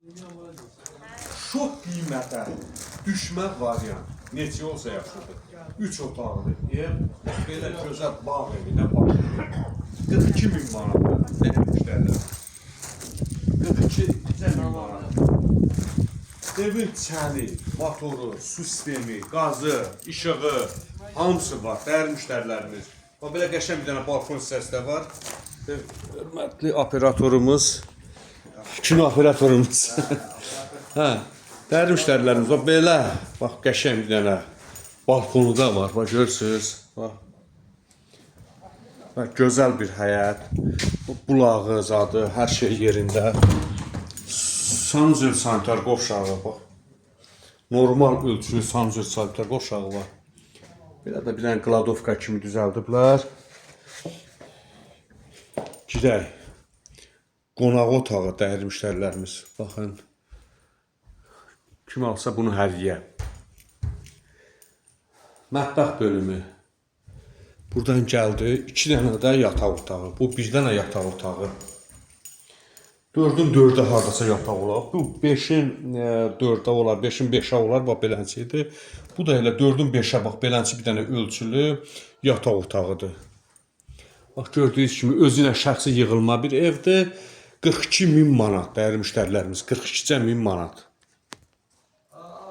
Çox qiymətə düşmək variant. Neçə olsa yaxşıdır. 3 otaqlı ev, belə gözəl bağ evinə baxır. 42 min manat demişlərlər. 42 min manat. Evin çəli, motoru, su sistemi, qazı, işığı, hamısı var. Dəyərli müştərilərimiz. Belə qəşəng bir dənə balkon hissəsi də var. Hörmətli operatorumuz, kino operatorumuz. Hə, dəyərli müştərilərimiz, belə, bax, qəşəng bir dənə balkonu da var, bax, görürsünüz, bax. Gözəl bir həyət, bulağı, zadı, hər şey yerində. Sanzer sanitar qovşağı, bax. Normal ölçülü sanzer sanitar qovşağı var. Belə də bir dənə qladovka kimi düzəldiblər. Girək. Qonaq otağı dəyərli müştərilərimiz. Baxın. Kim alsa bunu hədiyyə. Mətbəx bölümü. Buradan gəldi. 2 dənə də yataq otağı. Bu bir dənə yataq otağı. 4-ün 4-ə hardasa yataq olar. Bu 5-in 4-ə olar, 5-in 5-ə olar. Bax, belənçidir. Bu da elə 4-ün 5-ə, bax, belənçi bir dənə ölçülü yataq otağıdır. Bax, gördüyünüz kimi özünə şəxsi yığılma bir evdir. 42 min manat dəyərli müştərilərimiz. 42 min manat.